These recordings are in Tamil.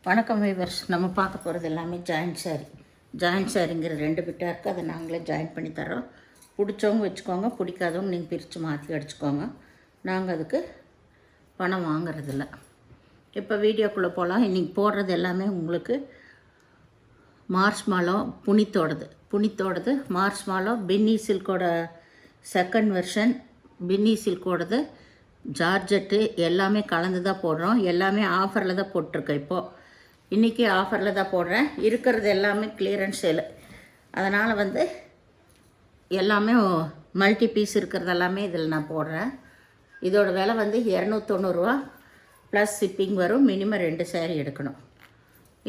வணக்கம் வீவர்ஸ். நம்ம பார்க்க போகிறது எல்லாமே ஜாயிண்ட் சாரி. ஜாயிண்ட் சாரிங்கிற 2 பிட்டாக இருக்குது. அதை நாங்களே ஜாயின் பண்ணி தரோம். பிடிச்சவங்க வச்சுக்கோங்க, பிடிக்காதவங்க நீங்கள் பிரித்து மாற்றி அடிச்சுக்கோங்க. நாங்கள் அதுக்கு பணம் வாங்குறதில்ல. இப்போ வீடியோக்குள்ளே போகலாம். இன்றைக்கி போடுறது எல்லாமே உங்களுக்கு மார்ச் மாதம் புனித்தோடது மார்ச் மாதம் பின்னி சில்கோட செகண்ட் வெர்ஷன். பின்னி சில்கோடது ஜார்ஜெட்டு எல்லாமே கலந்து தான் போடுறோம். எல்லாமே ஆஃபரில் தான் போட்டிருக்கேன். இப்போது இன்றைக்கி ஆஃபரில் தான் போடுறேன். இருக்கிறது எல்லாமே கிளியரன்ஸ் சேல். அதனால் எல்லாமே மல்டி பீஸ் இருக்கிறது எல்லாமே இதில் நான் போடுறேன். இதோட விலை 290 ப்ளஸ் ஷிப்பிங் வரும். மினிமம் 2 சேரீ எடுக்கணும்.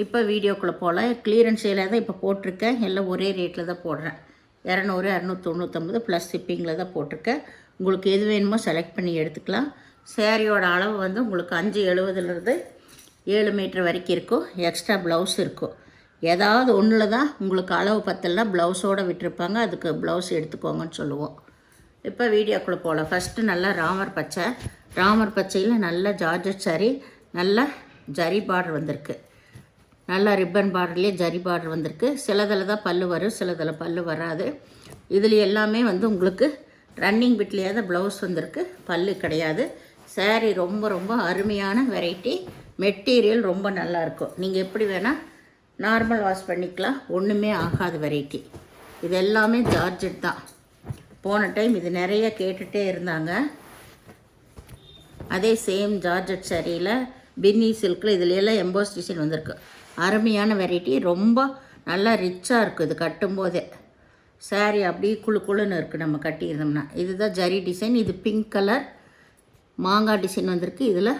இப்போ வீடியோக்குள்ளே போகலாம். கிளியரன்ஸ் சேலாக தான் இப்போ போட்டிருக்கேன். எல்லாம் ஒரே ரேட்டில் தான் போடுறேன். 200 299 ப்ளஸ் ஷிப்பிங்கில் தான் போட்டிருக்கேன். உங்களுக்கு எது வேணுமோ செலக்ட் பண்ணி எடுத்துக்கலாம். சேரீயோட அளவு உங்களுக்கு 570 7 மீட்டர் வரைக்கும் இருக்கும். எக்ஸ்ட்ரா ப்ளவுஸ் இருக்கும். ஏதாவது ஒன்றில் தான் உங்களுக்கு அளவு பத்தலைனா ப்ளவுஸோடு விட்டுருப்பாங்க. அதுக்கு ப்ளவுஸ் எடுத்துக்கோங்கன்னு சொல்லுவோம். இப்போ வீடியோக்குள்ளே போகலாம். ஃபஸ்ட்டு நல்லா ராமர் பச்சையில் நல்ல ஜார்ஜெட் சாரி, நல்ல ஜரி பார்டர் வந்திருக்கு. நல்லா ரிப்பன் பார்டர்லேயே ஜரி பார்டர் வந்திருக்கு. சிலதில் தான் பல்லு வரும், சிலதில் பல்லு வராது. இதில் எல்லாமே உங்களுக்கு ரன்னிங் பிட்லேயே தான் ப்ளவுஸ் வந்திருக்கு, பல்லு கிடையாது. சாரீ ரொம்ப ரொம்ப அருமையான வெரைட்டி. மெட்டீரியல் ரொம்ப நல்லாயிருக்கும். நீங்கள் எப்படி வேணால் நார்மல் வாஷ் பண்ணிக்கலாம், ஒன்றுமே ஆகாத வெரைட்டி. இது எல்லாமே ஜார்ஜெட் தான். போன டைம் இது நிறைய கேட்டுகிட்டே இருந்தாங்க. அதே சேம் ஜார்ஜெட் சாரியில் பின்னி சில்கில் இதில் எல்லாம் எம்போஸ் டிசைன் வந்திருக்கு. அருமையான வெரைட்டி, ரொம்ப நல்லா ரிச்சாக இருக்குது. இது கட்டும்போதே சாரீ அப்படியே குழுன்னு இருக்குது நம்ம கட்டியிருந்தோம்னா. இதுதான் ஜரி டிசைன். இது பிங்க் கலர் மாங்காய் டிசைன் வந்திருக்கு. இதில்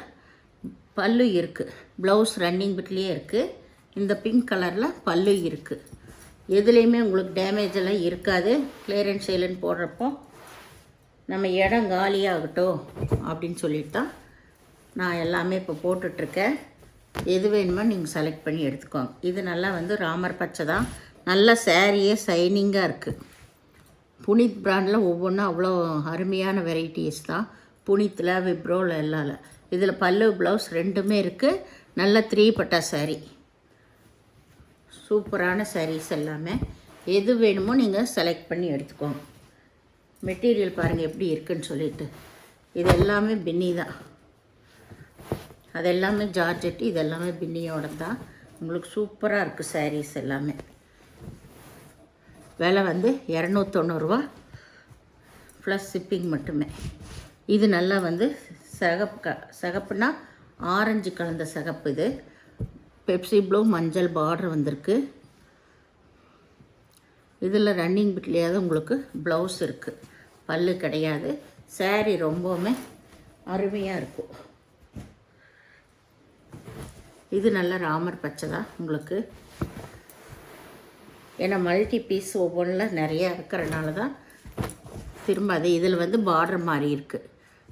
பல்லு இருக்குது, ப்ளவுஸ் ரன்னிங் பிட்லேயே இருக்குது. இந்த பிங்க் கலரில் பல்லு இருக்குது. எதுலேயுமே உங்களுக்கு டேமேஜ் எல்லாம் இருக்காது. கிளியரன்ஸ் சேலுன்னு போடுறப்போ நம்ம இடம் காலியாகட்டும் அப்படின்னு சொல்லிட்டு தான் நான் எல்லாமே இப்போ போட்டுட்ருக்கேன். எது வேணுமோ நீங்கள் செலக்ட் பண்ணி எடுத்துக்கோங்க. இது நல்லா ராமர் பச்சை தான். நல்ல சாரியே ஷைனிங்காக இருக்குது. புனித் பிராண்டில் ஒவ்வொன்றும் அவ்வளோ அருமையான வெரைட்டிஸ் தான். புனித்தில் விப்ரோவில் எல்லாம். இதில் பல்லு ப்ளவுஸ் ரெண்டுமே இருக்குது. நல்ல 3 பட்டா சாரீ, சூப்பரான சாரீஸ் எல்லாமே. எது வேணுமோ நீங்கள் செலக்ட் பண்ணி எடுத்துக்கோங்க. மெட்டீரியல் பாருங்கள் எப்படி இருக்குன்னு சொல்லிட்டு. இது எல்லாமே பின்னி தான், அது எல்லாமே ஜார்ஜெட்டு, இது எல்லாமே பின்னியோட தான். உங்களுக்கு சூப்பராக இருக்குது சாரீஸ் எல்லாமே. விலை 290 ப்ளஸ் ஷிப்பிங் மட்டுமே. இது நல்லா சிகப்புனா ஆரஞ்சு கலந்த சிகப்பு. இது பெப்சி ப்ளூ மஞ்சள் பார்டர் வந்திருக்கு. இதில் ரன்னிங் பிட்லேயே தான் உங்களுக்கு ப்ளவுஸ் இருக்குது, பல்லு கிடையாது. சாரீ ரொம்பவுமே அருமையாக இருக்கும். இது நல்ல ராமர் பச்சை தான் உங்களுக்கு. ஏன்னா மல்டி பீஸ் ஒவ்வொன்றில் நிறையா இருக்கிறனால தான் திரும்ப அது இதில் பார்டர் மாதிரி இருக்குது.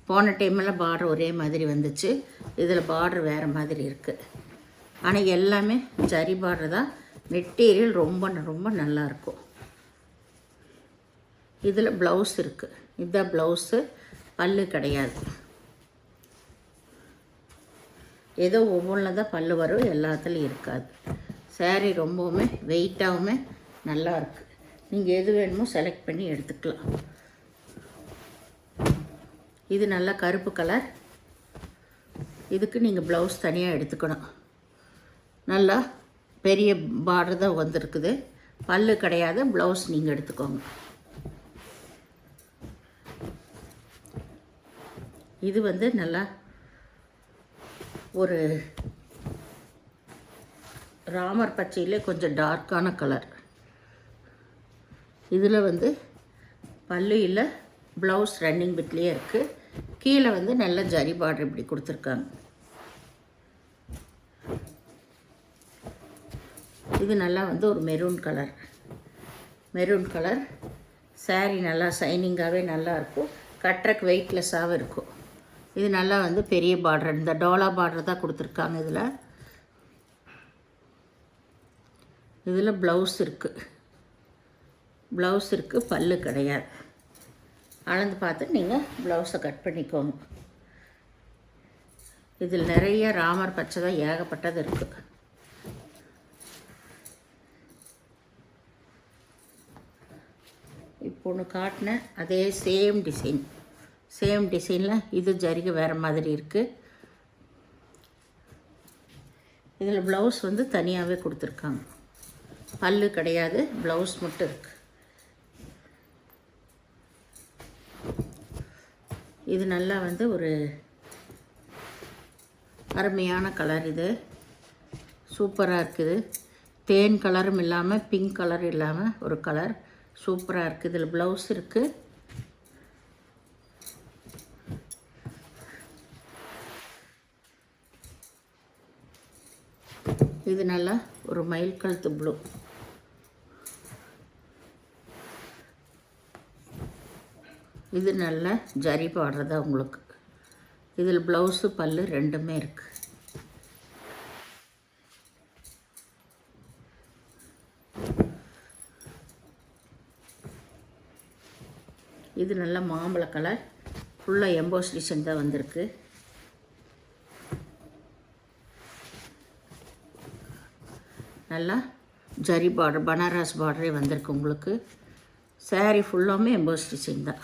போன டைமெல்லாம் பார்டர் ஒரே மாதிரி வந்துச்சு. இதில் பார்டர் வேறு மாதிரி இருக்குது. ஆனால் எல்லாமே ஜரி பார்டர் தான். மெட்டீரியல் ரொம்ப ரொம்ப நல்லாயிருக்கும். இதில் ப்ளவுஸ் இருக்குது. இதுதான் ப்ளவுஸு, பல்லு கிடையாது. ஏதோ ஒவ்வொன்றில் தான் பல்லு வரும், எல்லாத்துலேயும் இருக்காது. சாரீ ரொம்பவுமே வெயிட்டாகவுமே நல்லாயிருக்கு. நீங்கள் எது வேணுமோ செலக்ட் பண்ணி எடுத்துக்கலாம். இது நல்லா கருப்பு கலர். இதுக்கு நீங்கள் ப்ளவுஸ் தனியாக எடுத்துக்கணும். நல்லா பெரிய பார்டர் தான் வந்திருக்குது, பல்லு கிடையாது. ப்ளவுஸ் நீங்கள் எடுத்துக்கோங்க. இது நல்லா ஒரு ராமர் பச்சையிலே கொஞ்சம் டார்க்கான கலர். இதில் பல்லு இல்லை, ப்ளவுஸ் ரன்னிங் பிட்லேயே இருக்குது. கீழே நல்ல ஜரி பார்டர் இப்படி கொடுத்துருக்காங்க. இது நல்லா ஒரு மெரூன் கலர் சாரீ. நல்லா ஷைனிங்காகவே நல்லாயிருக்கும். கட்டுறக்கு வெயிட்லெஸ்ஸாகவும் இருக்கும். இது நல்லா பெரிய பார்டர், இந்த டோலா பார்டர் தான் கொடுத்துருக்காங்க. இதில் ப்ளவுஸ் இருக்குது, பல்லு கிடையாது. அளந்து பார்த்து நீங்கள் ப்ளவுஸை கட் பண்ணிக்கோங்க. இதில் நிறைய ராமர் பச்சை தான் ஏகப்பட்டது இருக்குது. இப்போ ஒன்று காட்டினேன், அதே சேம் டிசைனில் இது ஜரிகை வேறு மாதிரி இருக்குது. இதில் ப்ளவுஸ் வந்து தனியாகவே கொடுத்துருக்காங்க, பல்லு கிடையாது, ப்ளவுஸ் மட்டும் இருக்குது. இது நல்லா வந்து ஒரு அருமையான கலர், இது சூப்பராக இருக்குது. தேன் கலரும் இல்லாமல் பிங்க் கலர் இல்லாமல் ஒரு கலர் சூப்பராக இருக்குது. இதில் ப்ளவுஸ் இருக்குது. இது நல்லா ஒரு மயில் கழுத்து ப்ளூ. இது நல்ல ஜரி பாடுறது உங்களுக்கு. இதில் ப்ளவுஸு பல்லு ரெண்டுமே இருக்குது. இது நல்ல மாம்பழ கலர், ஃபுல்லாக எம்போஸ் டிசைன் தான் வந்திருக்கு. நல்லா ஜரி பார்டர், பனாரஸ் பார்டரே வந்திருக்கு உங்களுக்கு. சாரீ ஃபுல்லாமே எம்போஸ் டிசைன் தான்.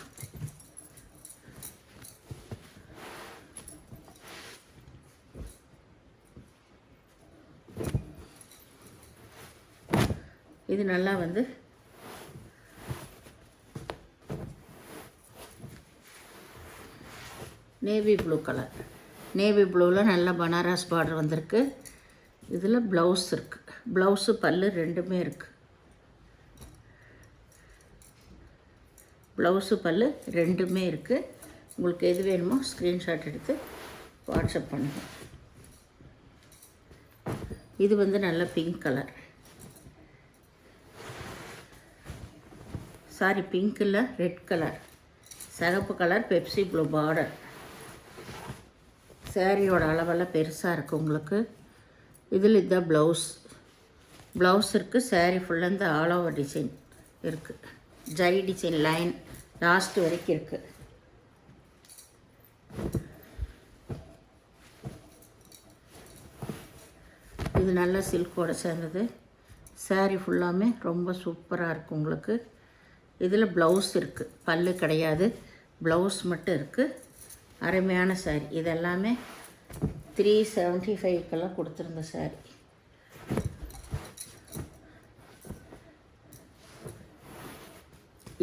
இது நல்லா வந்து நேவி ப்ளூ கலர். நேவி ப்ளூவில் நல்லா பனாரஸ் பார்டர் வந்திருக்கு. இதில் ப்ளவுஸ் இருக்குது, ப்ளவுஸு பல்லு ரெண்டுமே இருக்குது. ப்ளவுஸு பல்லு ரெண்டுமே இருக்குது. உங்களுக்கு எது வேணுமோ ஸ்க்ரீன்ஷாட் எடுத்து வாட்ஸ்அப் பண்ணுங்கள். இது வந்து நல்ல பிங்க் கலர். சாரி, பிங்க் இல்லை, ரெட் கலர், சிகப்பு கலர், பெப்சி ப்ளூ பார்டர். சாரியோட அளவெல்லாம் பெருசாக இருக்குது உங்களுக்கு. இதில் இதுதான் ப்ளவுஸ் இருக்குது. சாரீ ஃபுல்லாக இந்த ஆல் ஓவர் டிசைன் இருக்குது, ஜரி டிசைன் லைன் லாஸ்ட் வரைக்கும் இருக்குது. இது நல்ல சில்கோட சேர்ந்தது. சாரீ ஃபுல்லாமே ரொம்ப சூப்பராக இருக்குது உங்களுக்கு. இதில் ப்ளவுஸ் இருக்குது, பல்லு கிடையாது, ப்ளவுஸ் மட்டும் இருக்குது. அருமையான சாரீ. இதெல்லாமே 375 கொடுத்துருந்த சாரீ.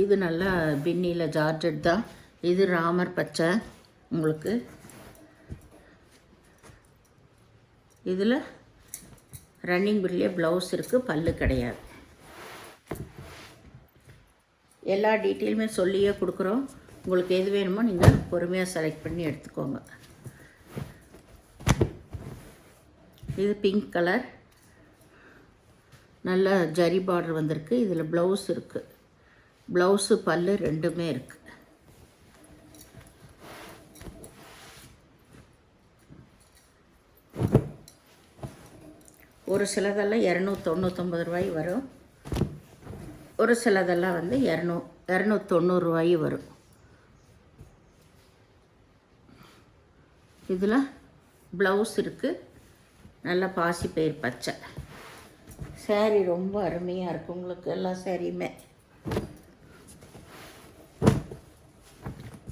இது நல்லா பின்னியில் ஜார்ஜெட் தான். இது ராமர் பச்சை உங்களுக்கு. இதில் ரன்னிங் பில்லே ப்ளவுஸ் இருக்குது, பல்லு கிடையாது. எல்லா டீட்டெயிலுமே சொல்லியே கொடுக்குறோம். உங்களுக்கு எது வேணுமோ நீங்கள் பொறுமையாக செலக்ட் பண்ணி எடுத்துக்கோங்க. இது பிங்க் கலர், நல்ல ஜரி பார்டர் வந்திருக்கு. இதில் ப்ளவுஸ் இருக்குது, ப்ளவுஸு பல்லு ரெண்டுமே இருக்குது. ஒரு சிலதெல்லாம் 299 ரூபாய் வரும், ஒரு சிலதெல்லாம் வந்து 290 ரூபாய் வரும். இதில் ப்ளவுஸ் இருக்குது, நல்லா பாசிப்பயிர் பச்சை. சாரீ ரொம்ப அருமையாக இருக்குது உங்களுக்கு, எல்லா சாரியுமே.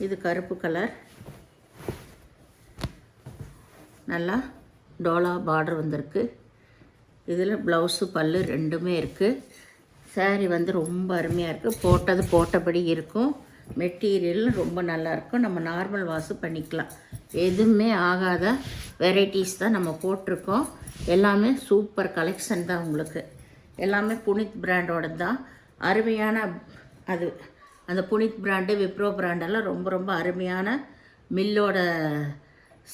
இது கருப்பு கலர், நல்லா டோலா பார்டர் வந்திருக்கு. இதில் ப்ளவுஸு பல்லு ரெண்டுமே இருக்குது. சாரீ வந்து ரொம்ப அருமையாக இருக்குது. போட்டபடி இருக்கும். மெட்டீரியல் ரொம்ப நல்லாயிருக்கும். நம்ம நார்மல் வாஷ் பண்ணிக்கலாம். எதுவுமே ஆகாத வெரைட்டிஸ் தான் நம்ம போட்டிருக்கோம். எல்லாமே சூப்பர் கலெக்ஷன் தான் உங்களுக்கு. எல்லாமே புனித் பிராண்டோட தான். அருமையான அது அந்த புனித் பிராண்டு, விப்ரோ பிராண்டெல்லாம் ரொம்ப ரொம்ப அருமையான மில்லோட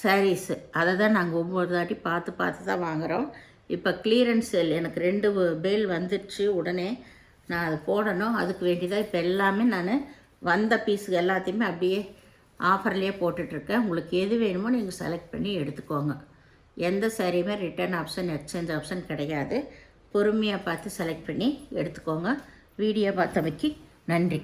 சாரீஸு. அதை தான் நாங்கள் ஒவ்வொரு தாட்டி பார்த்து தான் வாங்குகிறோம். இப்போ கிளியரன்ஸ் சேல் எனக்கு 2 பேல் வந்துடுச்சு. உடனே நான் அதை போடணும். அதுக்கு வேண்டிதான் இப்போ எல்லாமே நான் வந்த பீஸுக்கு எல்லாத்தையுமே அப்படியே ஆஃபர்லேயே போட்டுட்ருக்கேன். உங்களுக்கு எது வேணுமோ நீங்கள் செலக்ட் பண்ணி எடுத்துக்கோங்க. எந்த சாரியுமே ரிட்டர்ன் ஆப்ஷன், எக்ஸ்சேஞ்ச் ஆப்ஷன் கிடையாது. பொறுமையாக பார்த்து செலக்ட் பண்ணி எடுத்துக்கோங்க. வீடியோ பார்த்தமைக்கு நன்றி.